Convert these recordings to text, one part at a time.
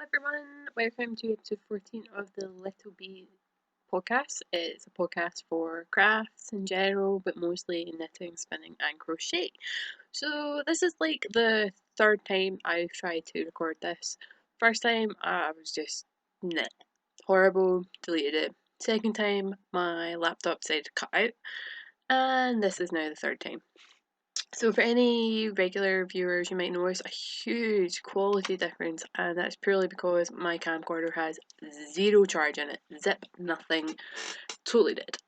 everyone. Welcome to episode 14 of the LittleBee Podcast. It's a podcast for crafts in general, but mostly knitting, spinning, and crochet. So, this is like the third time I've tried to record this. First time, I was just knit. Horrible, deleted it. Second time, my laptop decided to cut out. And this is now the third time. So for any regular viewers, you might notice a huge quality difference, and that's purely because my camcorder has zero charge in it. Zip, nothing, totally dead.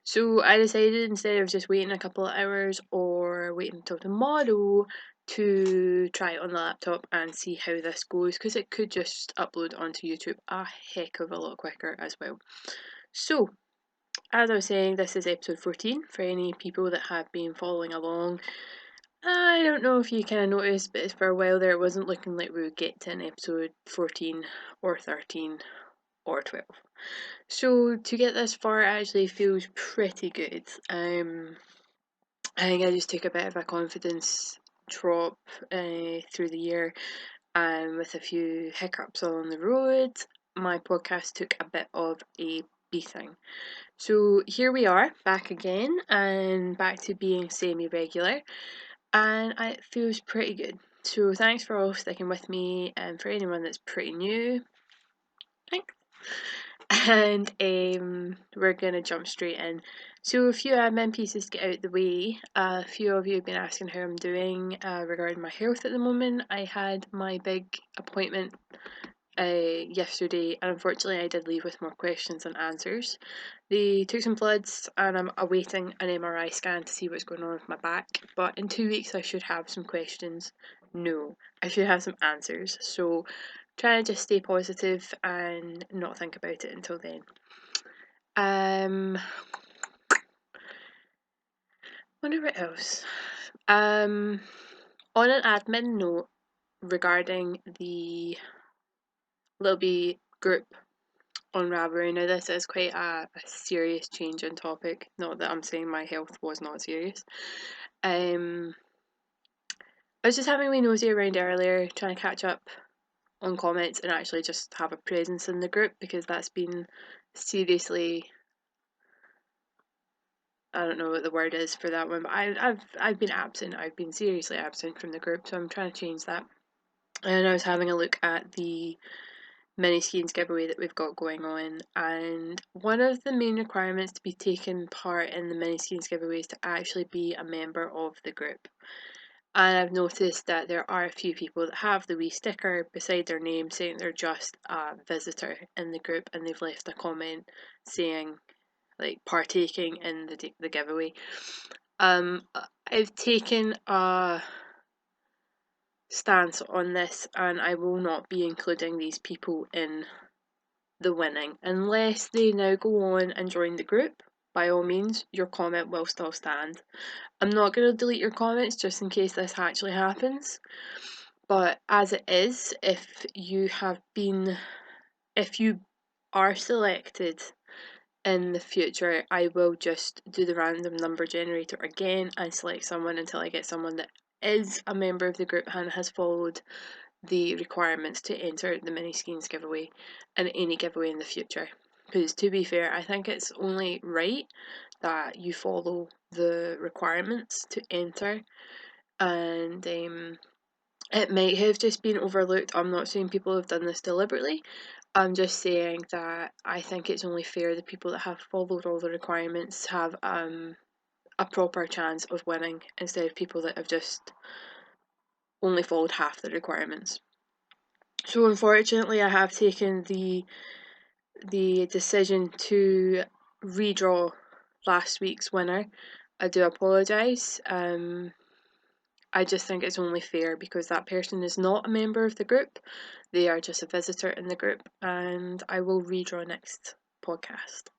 So I decided instead of just waiting a couple of hours or waiting until tomorrow to try it on the laptop and see how this goes, because it could just upload onto YouTube a heck of a lot quicker as well. So, as I was saying, this is episode 14 for any people that have been following along. I don't know if you kind of noticed, but for a while there it wasn't looking like we would get to an episode 14 or 13 or 12. So to get this far actually feels pretty good. I think I just took a bit of a confidence drop through the year, and with a few hiccups along the road, my podcast took a bit of a beating. So here we are, back again, and back to being semi-regular. And it feels pretty good. So thanks for all sticking with me, and for anyone that's pretty new, thanks. And we're gonna jump straight in. So a few admin pieces to get out the way. A few of you have been asking how I'm doing regarding my health at the moment. I had my big appointment yesterday, and unfortunately I did leave with more questions than answers. They took some bloods, and I'm awaiting an MRI scan to see what's going on with my back, but in 2 weeks I should have some questions. No, I should have some answers, so trying to just stay positive and not think about it until then. Wonder what else. On an admin note regarding the LittleBee group on Ravelry. Now this is quite a serious change in topic. Not that I'm saying my health was not serious. I was just having a wee nosy around earlier, trying to catch up on comments and actually just have a presence in the group, because that's been seriously, I don't know what the word is for that one, but I've been absent. I've been seriously absent from the group, so I'm trying to change that. And I was having a look at the mini skeins giveaway that we've got going on, and one of the main requirements to be taking part in the mini skeins giveaway is to actually be a member of the group. And I've noticed that there are a few people that have the wee sticker beside their name saying they're just a visitor in the group, and they've left a comment saying like partaking in the giveaway. I've taken a stance on this, and I will not be including these people in the winning unless they now go on and join the group. By all means, your comment will still stand. I'm not going to delete your comments just in case this actually happens, but as it is, if you are selected in the future, I will just do the random number generator again and select someone until I get someone that is a member of the group and has followed the requirements to enter the mini skeins giveaway and any giveaway in the future. Because to be fair, I think it's only right that you follow the requirements to enter, and it might have just been overlooked. I'm not saying people have done this deliberately. I'm just saying that I think it's only fair the people that have followed all the requirements have a proper chance of winning, instead of people that have just only followed half the requirements. So unfortunately, I have taken the decision to redraw last week's winner. I do apologise. I just think it's only fair because that person is not a member of the group. They are just a visitor in the group, and I will redraw next podcast.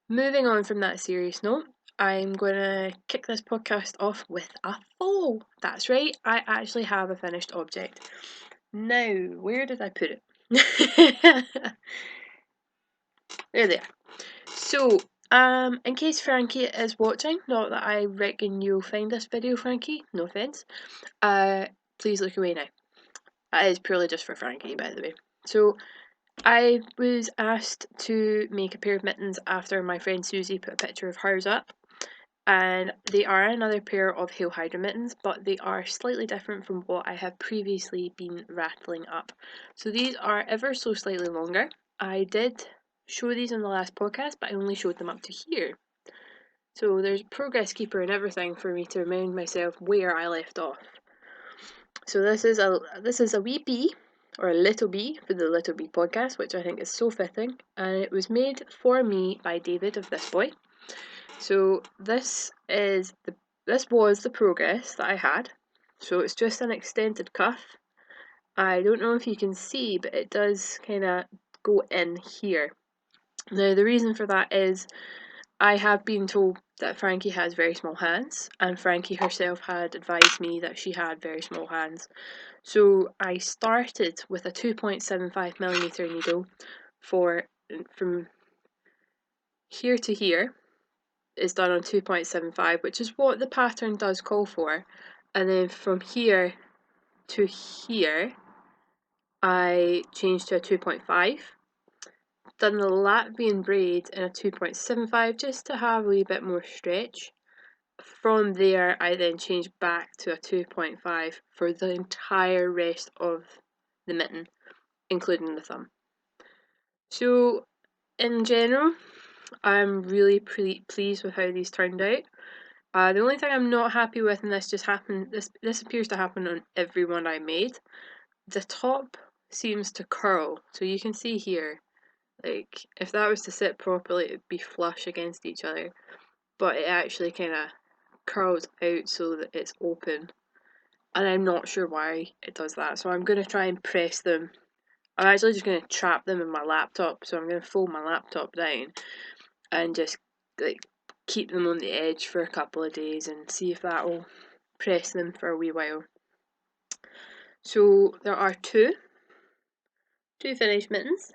Moving on from that serious note, I'm going to kick this podcast off with a fall. That's right, I actually have a finished object. Now, where did I put it? There they are. So, in case Frankie is watching, not that I reckon you'll find this video, Frankie, no offence, please look away now. That is purely just for Frankie, by the way. So I was asked to make a pair of mittens after my friend Susie put a picture of hers up. And they are another pair of Hail Hydra mittens, but they are slightly different from what I have previously been rattling up. So these are ever so slightly longer. I did show these in the last podcast, but I only showed them up to here. So there's a progress keeper and everything for me to remind myself where I left off. So this is a wee bee, or a little bee, for the LittleBee Podcast, which I think is so fitting, and it was made for me by David of This Boy. So this was the progress that I had. So it's just an extended cuff. I don't know if you can see, but it does kind of go in here. Now the reason for that is I have been told that Frankie has very small hands, and Frankie herself had advised me that she had very small hands. So I started with a 2.75mm needle from here to here is done on 2.75, which is what the pattern does call for. And then from here to here, I changed to a 2.5. Done the Latvian braid in a 2.75 just to have a wee bit more stretch. From there, I then changed back to a 2.5 for the entire rest of the mitten, including the thumb. So, in general, I'm really pleased with how these turned out. The only thing I'm not happy with, and this appears to happen on every one I made, the top seems to curl. So you can see here, like, if that was to sit properly, it would be flush against each other. But it actually kind of curls out so that it's open. And I'm not sure why it does that. So I'm going to try and press them. I'm actually just going to trap them in my laptop. So I'm going to fold my laptop down and just like keep them on the edge for a couple of days and see if that will press them for a wee while. So there are two finished mittens.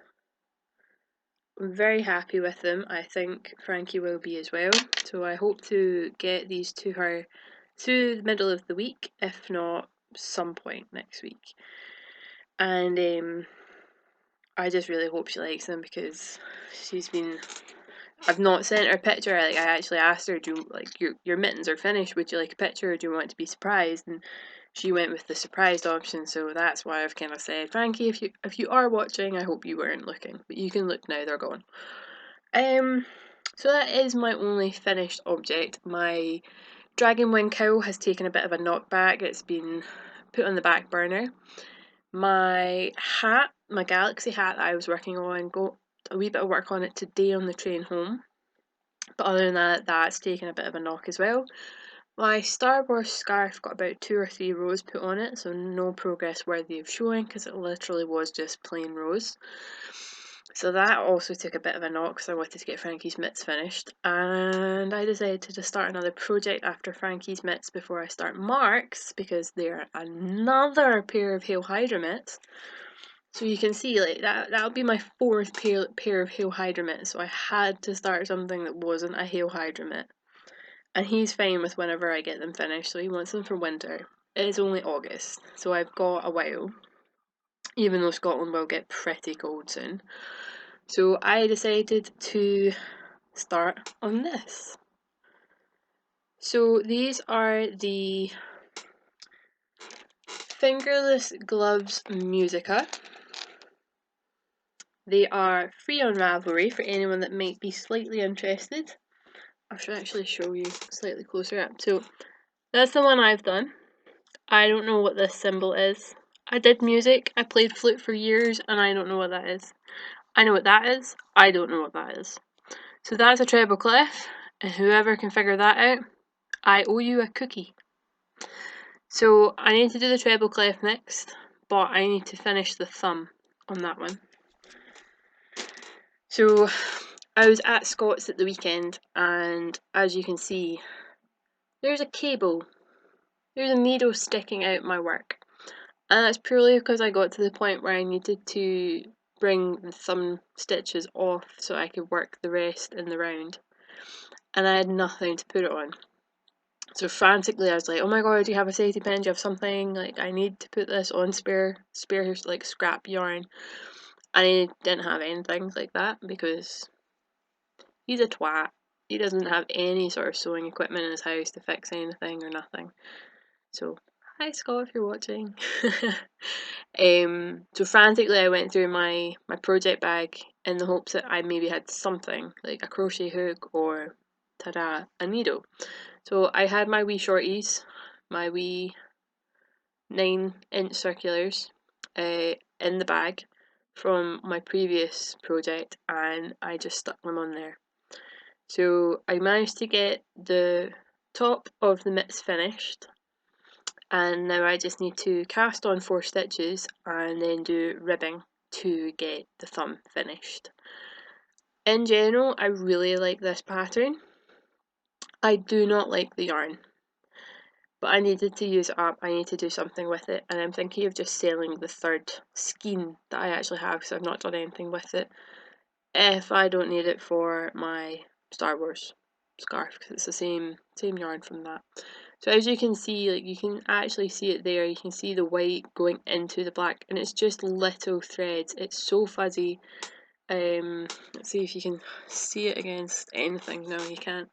I'm very happy with them. I think Frankie will be as well. So I hope to get these to her to the middle of the week, if not some point next week. And I just really hope she likes them because I've not sent her a picture. Like, I actually asked her, "Do you, like, your mittens are finished? Would you like a picture, or do you want to be surprised?" And she went with the surprised option. So that's why I've kind of said, Frankie, if you are watching, I hope you weren't looking, but you can look now. They're gone. So that is my only finished object. My dragon wing cowl has taken a bit of a knockback. It's been put on the back burner. My hat, my galaxy hat that I was working on, got a wee bit of work on it today on the train home. But other than that, that's taken a bit of a knock as well. My Star Wars scarf got about 2 or 3 rows put on it, so no progress worthy of showing because it literally was just plain rows. So that also took a bit of a knock because I wanted to get Frankie's mitts finished, and I decided to just start another project after Frankie's mitts before I start Mark's because they're another pair of Hail Hydra mitts. So you can see, like, that'll be my 4th pair of Hail Hydra mitts, so I had to start something that wasn't a Hail Hydra mitt. And he's fine with whenever I get them finished, so he wants them for winter. It is only August, so I've got a while, even though Scotland will get pretty cold soon. So I decided to start on this. So these are the fingerless gloves Musica. They are free on Ravelry for anyone that might be slightly interested. I should actually show you slightly closer up. So that's the one I've done. I don't know what this symbol is. I did music, I played flute for years, and I don't know what that is. I know what that is, I don't know what that is. So that's a treble clef, and whoever can figure that out, I owe you a cookie. So I need to do the treble clef next, but I need to finish the thumb on that one. So I was at Scott's at the weekend, and as you can see, there's a cable. There's a needle sticking out my work. And that's purely because I got to the point where I needed to bring the thumb stitches off so I could work the rest in the round. And I had nothing to put it on. So frantically I was like, oh my god, do you have a safety pin? Do you have something? Like, I need to put this on spare like scrap yarn. And he didn't have anything like that because he's a twat. He doesn't have any sort of sewing equipment in his house to fix anything or nothing. So, hi Scott, if you're watching. So frantically I went through my project bag in the hopes that I maybe had something, like a crochet hook or, ta-da, a needle. So I had my wee shorties, my wee 9-inch circulars in the bag from my previous project, and I just stuck them on there. So I managed to get the top of the mitts finished, and now I just need to cast on 4 stitches and then do ribbing to get the thumb finished. In general, I really like this pattern. I do not like the yarn, but I needed to use it up. I need to do something with it, and I'm thinking of just selling the 3rd skein that I actually have because I've not done anything with it, if I don't need it for my Star Wars scarf, because it's the same yarn from that. So as you can see, like, you can actually see it there. You can see the white going into the black, and it's just little threads. It's so fuzzy. Let's see if you can see it against anything. No, you can't.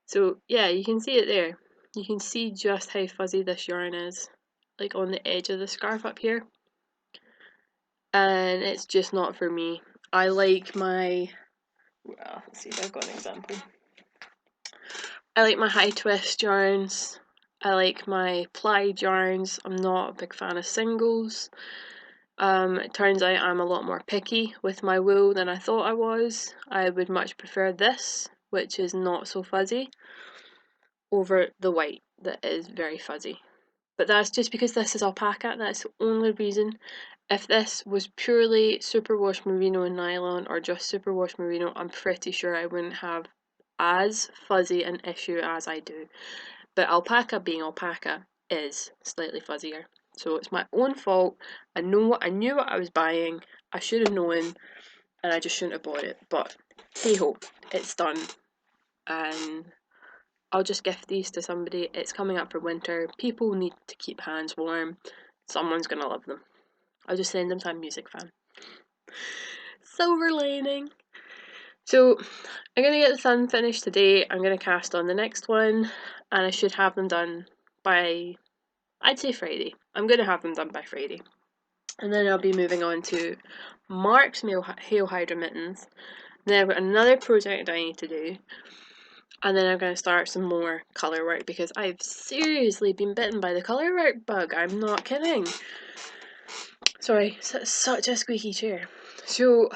So yeah, you can see it there. You can see just how fuzzy this yarn is, like on the edge of the scarf up here. And it's just not for me. I like my, well, let's see if I've got an example. I like my high twist yarns. I like my plied yarns. I'm not a big fan of singles. It turns out I'm a lot more picky with my wool than I thought I was. I would much prefer this, which is not so fuzzy, over the white that is very fuzzy. But that's just because this is alpaca. That's the only reason. If this was purely superwash merino and nylon, or just superwash merino, I'm pretty sure I wouldn't have as fuzzy an issue as I do. But alpaca being alpaca is slightly fuzzier. So it's my own fault. I knew what I was buying. I should have known, and I just shouldn't have bought it. But hey ho, it's done. And I'll just gift these to somebody. It's coming up for winter. People need to keep hands warm. Someone's gonna love them. I'll just send them to a music fan. Silver lining. So I'm gonna get the thumb finished today. I'm gonna cast on the next one, and I should have them done by, I'd say, Friday. I'm gonna have them done by Friday. And then I'll be moving on to Mark's Hail Hydra mittens. Then I've got another project I need to do. And then I'm going to start some more colour work because I've seriously been bitten by the colour work bug. I'm not kidding. Sorry, such a squeaky chair. So,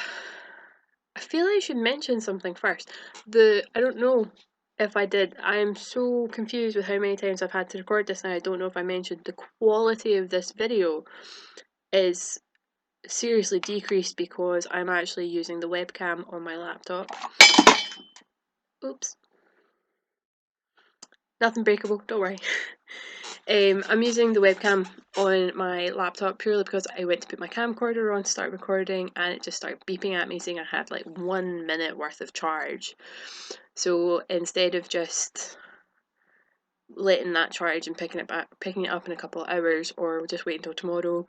I feel I should mention something first. I don't know if I did. I am so confused with how many times I've had to record this, and I don't know if I mentioned the quality of this video is seriously decreased because I'm actually using the webcam on my laptop. Oops. Nothing breakable, don't worry. I'm using the webcam on my laptop purely because I went to put my camcorder on to start recording, and it just started beeping at me saying I had like 1 minute worth of charge. So instead of just letting that charge and picking it up in a couple of hours, or just wait until tomorrow,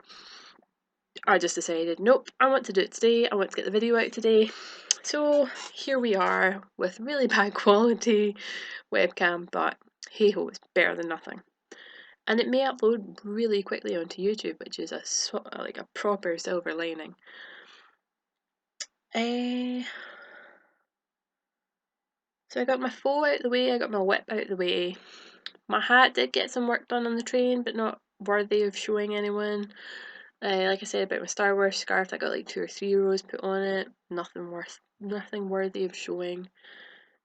I just decided, nope, I want to do it today. I want to get the video out today. So here we are with really bad quality webcam, but hey ho, it's better than nothing. And it may upload really quickly onto YouTube, which is like a proper silver lining. So I got my faux out of the way, I got my whip out of the way. My hat did get some work done on the train, but not worthy of showing anyone. Like I said about my Star Wars scarf, I got like 2 or 3 rows put on it. Nothing worthy of showing.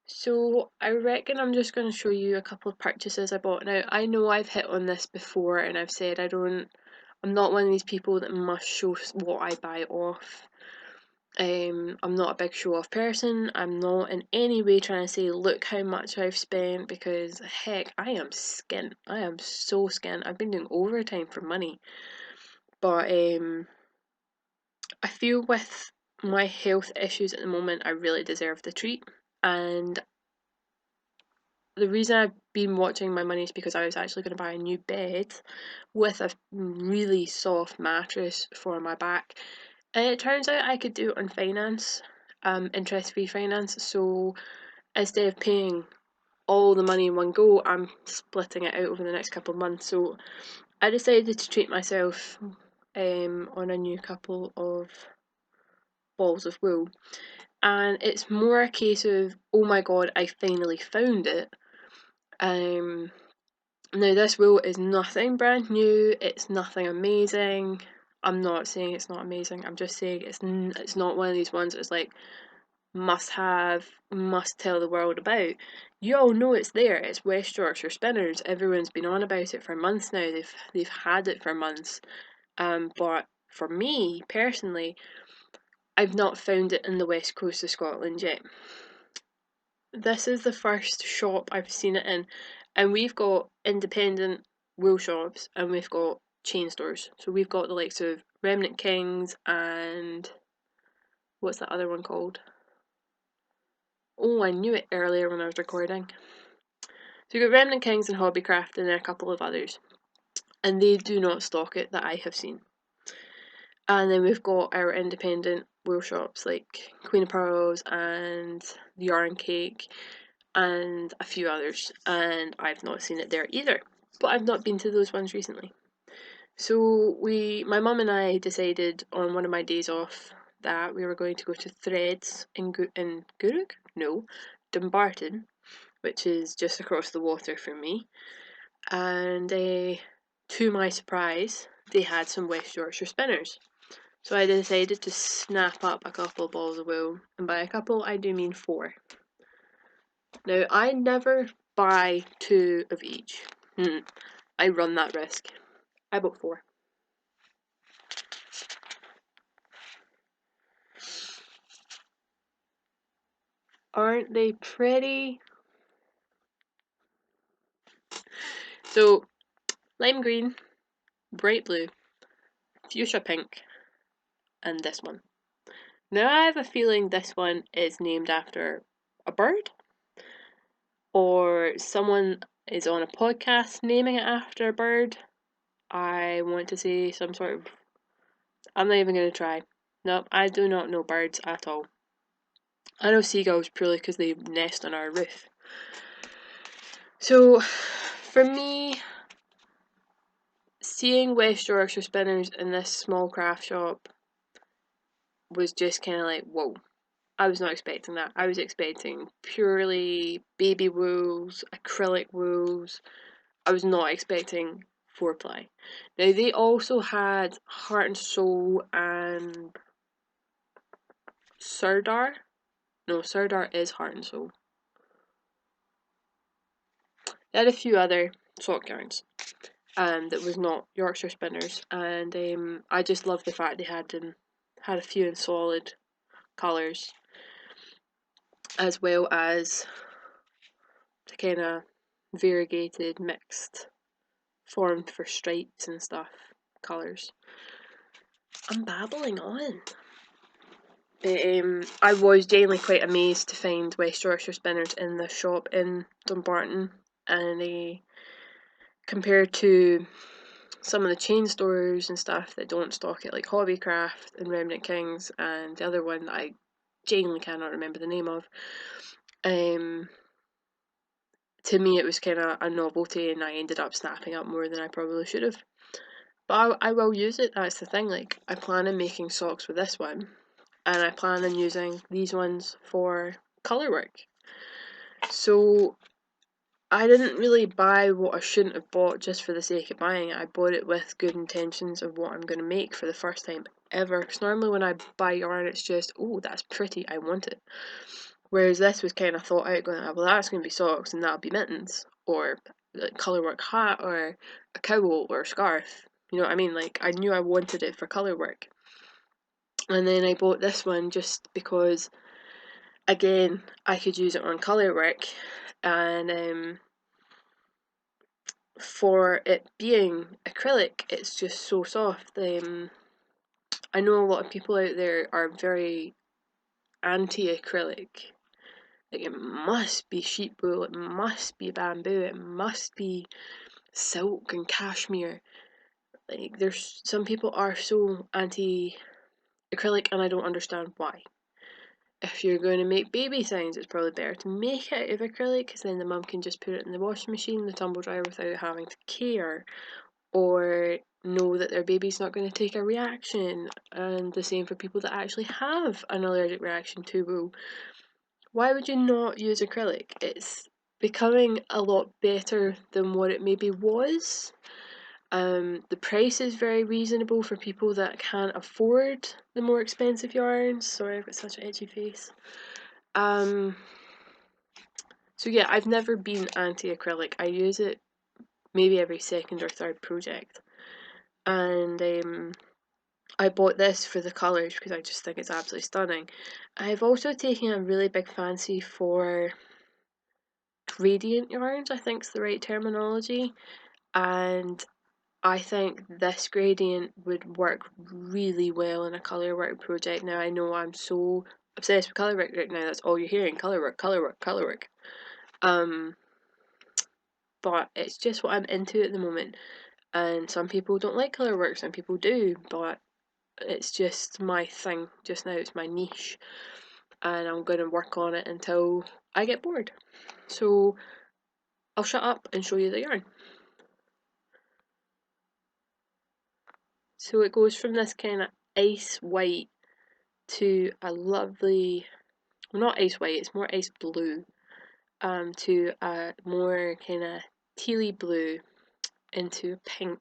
So I reckon I'm just going to show you a couple of purchases I bought. Now, I know I've hit on this before, and I've said I'm not one of these people that must show what I buy off. I'm not a big show off person. I'm not in any way trying to say, look how much I've spent, because heck, I am skint. I am so skint. I've been doing overtime for money. But I feel with my health issues at the moment, I really deserve the treat. And the reason I've been watching my money is because I was actually going to buy a new bed with a really soft mattress for my back. And it turns out I could do it on finance, interest-free finance. So instead of paying all the money in one go, I'm splitting it out over the next couple of months. So I decided to treat myself on a new couple of balls of wool. And it's more a case of, oh my god, I finally found it. Now this wool is nothing brand new, it's nothing amazing. I'm not saying it's not amazing, I'm just saying it's not one of these ones that's like must have, must tell the world about. You all know it's there, it's West Yorkshire Spinners. Everyone's been on about it for months now, they've had it for months. But for me, personally, I've not found it in the west coast of Scotland yet. This is the first shop I've seen it in, and we've got independent wool shops and we've got chain stores. So we've got the likes of Remnant Kings and what's that other one called? Oh, I knew it earlier when I was recording. So you've got Remnant Kings and Hobbycraft and then a couple of others, and they do not stock it that I have seen. And then we've got our independent wool shops like Queen of Pearls and the Yarn Cake and a few others, and I've not seen it there either. But I've not been to those ones recently. So my mum and I decided on one of my days off that we were going to go to Threads in Guruk? No, Dumbarton, which is just across the water from me. And to my surprise, they had some West Yorkshire spinners. So I decided to snap up a couple of balls of wool, and by a couple I do mean 4. Now I never buy 2 of each. I run that risk. I bought 4. Aren't they pretty? So, lime green, bright blue, fuchsia pink, and this one. Now I have a feeling this one is named after a bird, or someone is on a podcast naming it after a bird. I want to say some sort of... I'm not even going to try. Nope, I do not know birds at all. I know seagulls purely because they nest on our roof. So, for me, seeing West Yorkshire Spinners in this small craft shop was just kind of like, whoa. I was not expecting that. I was expecting purely baby wools, acrylic wools. I was not expecting 4-ply. Now, they also had Heart and Soul and Serdar. No, Serdar is Heart and Soul. They had a few other sock yarns. That was not Yorkshire Spinners, and I just loved the fact they had a few in solid colours, as well as the kind of variegated, mixed, formed for stripes and stuff colours. I'm babbling on. I was genuinely quite amazed to find West Yorkshire Spinners in the shop in Dumbarton, and compared to some of the chain stores and stuff that don't stock it, like Hobbycraft and Remnant Kings and the other one that I genuinely cannot remember the name of, to me it was kind of a novelty, and I ended up snapping up more than I probably should have. But I will use it, that's the thing. Like, I plan on making socks with this one, and I plan on using these ones for colour work. So I didn't really buy what I shouldn't have bought just for the sake of buying it. I bought it with good intentions of what I'm going to make for the first time ever. Because normally when I buy yarn, it's just, oh, that's pretty, I want it. Whereas this was kind of thought out, going, well, that's going to be socks and that'll be mittens, or like colourwork hat, or a cowl, or a scarf. You know what I mean? Like, I knew I wanted it for colourwork. And then I bought this one just because, again, I could use it on colourwork, and for it being acrylic, it's just so soft. I know a lot of people out there are very anti-acrylic. Like, it must be sheep wool, it must be bamboo, it must be silk and cashmere. Like, there's some people are so anti-acrylic, and I don't understand why. If you're going to make baby signs, it's probably better to make it out of acrylic, because then the mum can just put it in the washing machine, the tumble dryer, without having to care, or know that their baby's not going to take a reaction. And the same for people that actually have an allergic reaction to wool. Why would you not use acrylic? It's becoming a lot better than what it maybe was. The price is very reasonable for people that can't afford the more expensive yarns. Sorry, I've got such an itchy face. So yeah, I've never been anti-acrylic. I use it maybe every second or third project. And I bought this for the colours because I just think it's absolutely stunning. I've also taken a really big fancy for gradient yarns, I think is the right terminology. And I think this gradient would work really well in a colour work project. Now, I know I'm so obsessed with colour work right now, that's all you're hearing, colour work, colour work, colour work. But it's just what I'm into at the moment. And some people don't like colour work, some people do, but it's just my thing just now, it's my niche. And I'm going to work on it until I get bored. So I'll shut up and show you the yarn. So it goes from this kind of ice white to a lovely, well, not ice white, it's more ice blue, to a more kind of tealy blue into pink,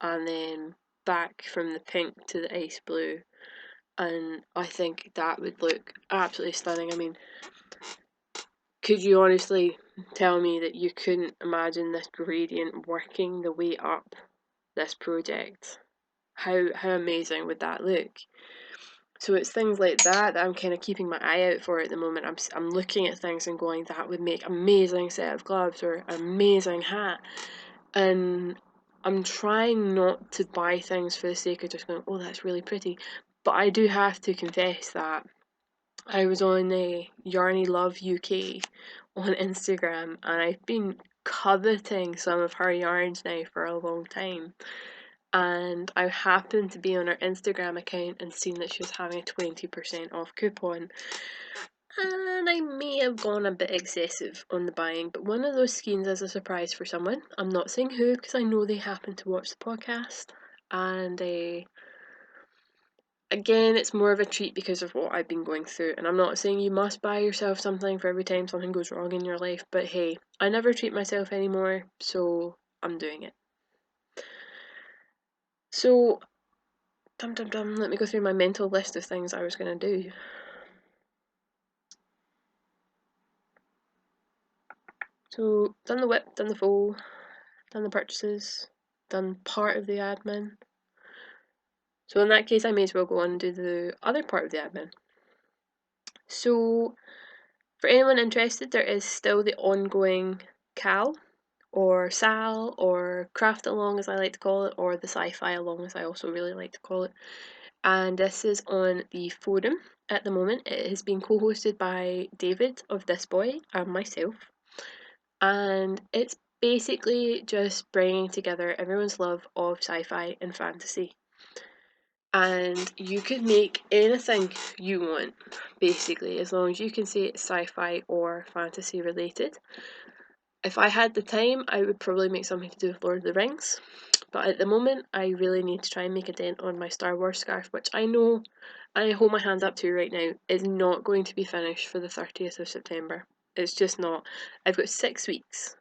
and then back from the pink to the ice blue. And I think that would look absolutely stunning. I mean, could you honestly tell me that you couldn't imagine this gradient working the way up this project? How amazing would that look? So it's things like that I'm kind of keeping my eye out for at the moment. I'm looking at things and going, that would make an amazing set of gloves or an amazing hat. And I'm trying not to buy things for the sake of just going, oh, that's really pretty. But I do have to confess that I was on Yarny Love UK on Instagram, and I've been coveting some of her yarns now for a long time. And I happened to be on her Instagram account and seen that she was having a 20% off coupon. And I may have gone a bit excessive on the buying, but one of those schemes is a surprise for someone. I'm not saying who, because I know they happen to watch the podcast. And again, it's more of a treat because of what I've been going through. And I'm not saying you must buy yourself something for every time something goes wrong in your life, but hey, I never treat myself anymore, so I'm doing it. So, let me go through my mental list of things I was going to do. So, done the whip, done the fold, done the purchases, done part of the admin. So in that case, I may as well go on and do the other part of the admin. So for anyone interested, there is still the ongoing CAL, or SAL, or Craft Along as I like to call it, or the Sci-Fi Along as I also really like to call it. And this is on the forum at the moment. It has been co-hosted by David of This Boy and myself. And it's basically just bringing together everyone's love of sci-fi and fantasy. And you could make anything you want, basically, as long as you can say it's sci-fi or fantasy related. If I had the time, I would probably make something to do with Lord of the Rings. But at the moment, I really need to try and make a dent on my Star Wars scarf, which I know, and I hold my hands up to right now, is not going to be finished for the 30th of September. It's just not. I've got 6 weeks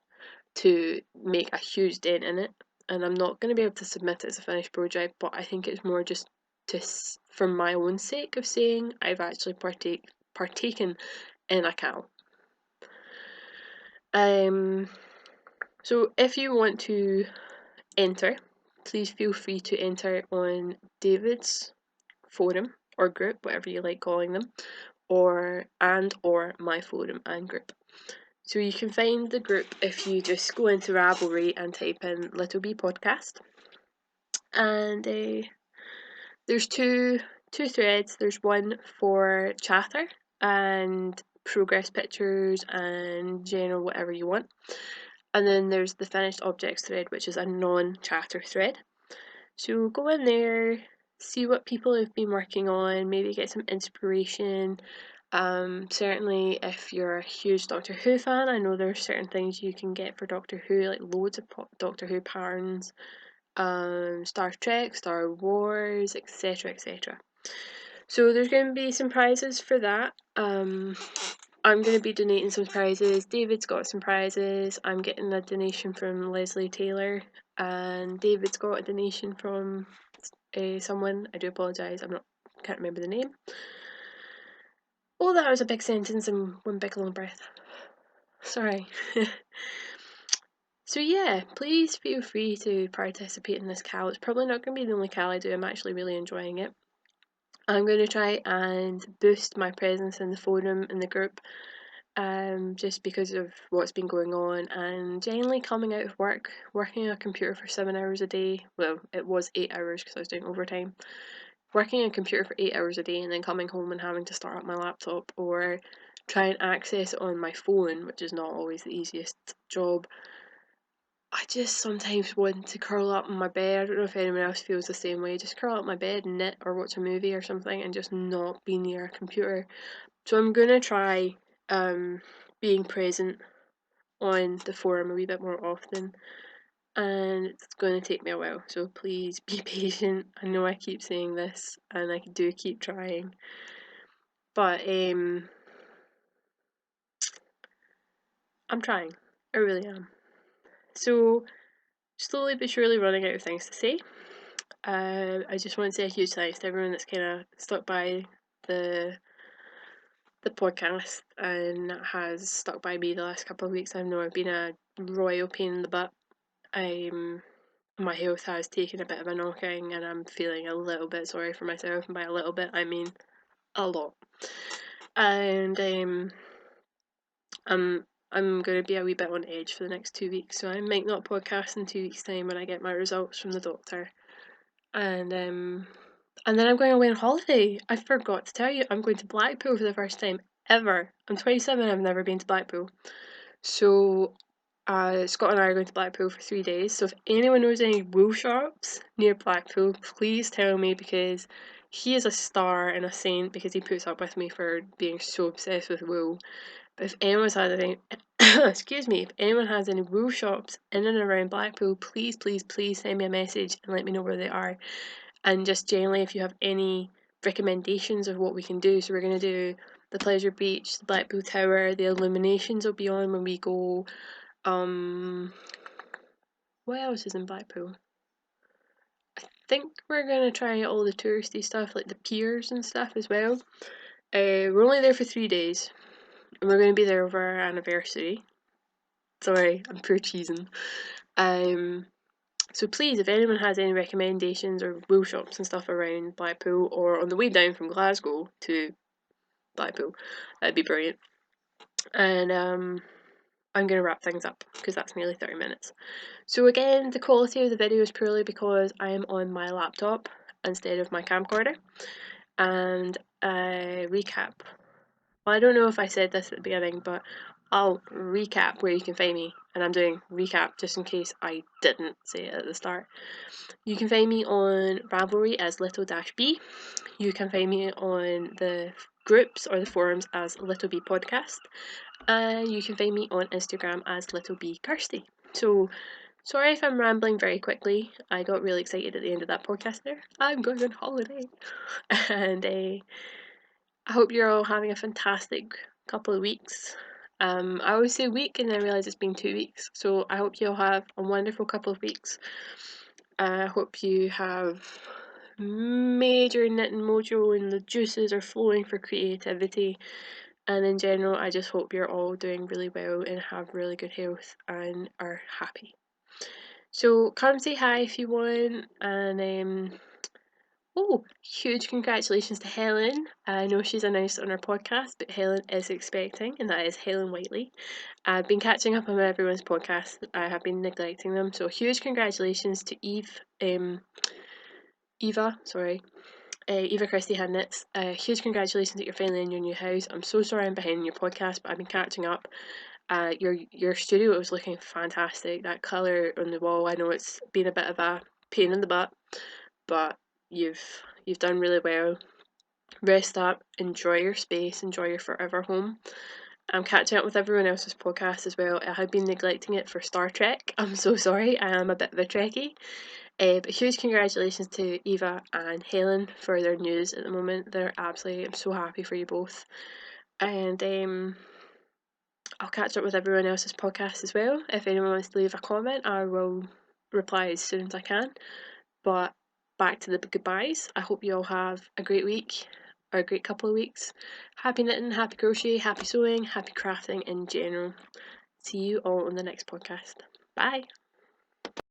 to make a huge dent in it, and I'm not going to be able to submit it as a finished project, but I think it's more just for my own sake of saying I've actually partaken in a cow. So if you want to enter, please feel free to enter on David's forum or group, whatever you like calling them, or my forum and group. So you can find the group if you just go into Ravelry and type in LittleBee Podcast. And there's two threads. There's one for chatter and progress pictures and general whatever you want. And then there's the finished objects thread, which is a non-chatter thread. So go in there, see what people have been working on, maybe get some inspiration. Certainly if you're a huge Doctor Who fan, I know there's certain things you can get for Doctor Who, like loads of Doctor Who patterns, Star Trek, Star Wars, etc, etc. So there's going to be some prizes for that. I'm going to be donating some prizes. David's got some prizes. I'm getting a donation from Leslie Taylor, and David's got a donation from someone. I do apologise. Can't remember the name. Oh, that was a big sentence and one big long breath. Sorry. So yeah, please feel free to participate in this cal. It's probably not going to be the only cal I do. I'm actually really enjoying it. I'm going to try and boost my presence in the forum, in the group, just because of what's been going on, and generally coming out of work, working on a computer for 7 hours a day. Well, it was 8 hours because I was doing overtime. Working on a computer for 8 hours a day and then coming home and having to start up my laptop or try and access it on my phone, which is not always the easiest job. I just sometimes want to curl up in my bed. I don't know if anyone else feels the same way. Just curl up in my bed and knit or watch a movie or something and just not be near a computer. So I'm going to try being present on the forum a wee bit more often, and it's going to take me a while, so please be patient. I know I keep saying this and I do keep trying, but I'm trying. I really am. So slowly but surely running out of things to say. I just want to say a huge thanks to everyone that's kind of stuck by the podcast and has stuck by me the last couple of weeks. I know I've been a royal pain in the butt. My health has taken a bit of a knocking and I'm feeling a little bit sorry for myself, and by a little bit I mean a lot. And I'm going to be a wee bit on edge for the next 2 weeks, so I might not podcast in 2 weeks' time when I get my results from the doctor. And then I'm going away on holiday. I forgot to tell you, I'm going to Blackpool for the first time ever. I'm 27, I've never been to Blackpool. So Scott and I are going to Blackpool for 3 days. So if anyone knows any wool shops near Blackpool, please tell me, because he is a star and a saint because he puts up with me for being so obsessed with wool. But if anyone has any, excuse me, if anyone has any wool shops in and around Blackpool, please, please, please send me a message and let me know where they are. And just generally, if you have any recommendations of what we can do. So we're going to do the Pleasure Beach, the Blackpool Tower, the illuminations will be on when we go. What else is in Blackpool? I think we're going to try all the touristy stuff, like the piers and stuff as well. We're only there for 3 days, and we're going to be there over our anniversary. Sorry, I'm pure cheesing. So please, if anyone has any recommendations or wool shops and stuff around Blackpool or on the way down from Glasgow to Blackpool, that'd be brilliant. And I'm going to wrap things up because that's nearly 30 minutes. So again, the quality of the video is purely because I am on my laptop instead of my camcorder. And recap. Well, I don't know if I said this at the beginning, but I'll recap where you can find me. And I'm doing recap just in case I didn't say it at the start. You can find me on Ravelry as LittleBee. You can find me on the groups or the forums as LittleBee Podcast. And you can find me on Instagram as LittleBee Kirsty. So sorry if I'm rambling very quickly. I got really excited at the end of that podcast there. I'm going on holiday. And I hope you're all having a fantastic couple of weeks. I always say week and then realise it's been 2 weeks. So I hope you'll have a wonderful couple of weeks. I hope you have major knitting mojo and the juices are flowing for creativity. And in general, I just hope you're all doing really well and have really good health and are happy. So come say hi if you want. And huge congratulations to Helen. I know she's announced on her podcast, but Helen is expecting, and that is Helen Whiteley. I've been catching up on everyone's podcast. I have been neglecting them. So huge congratulations to Eva, Eva Christie Hand Knits. Huge congratulations that you're finally in your new house. I'm so sorry I'm behind in your podcast, but I've been catching up. Your studio was looking fantastic. That colour on the wall, I know it's been a bit of a pain in the butt, but you've done really well. Rest up, enjoy your space, enjoy your forever home. I'm catching up with everyone else's podcast as well. I have been neglecting it for Star Trek. I'm so sorry, I am a bit of a Trekkie. But huge congratulations to Eva and Helen for their news at the moment. I'm so happy for you both. And I'll catch up with everyone else's podcast as well. If anyone wants to leave a comment, I will reply as soon as I can. But back to the goodbyes. I hope you all have a great week, or a great couple of weeks. Happy knitting, happy crochet, happy sewing, happy crafting in general. See you all on the next podcast. Bye.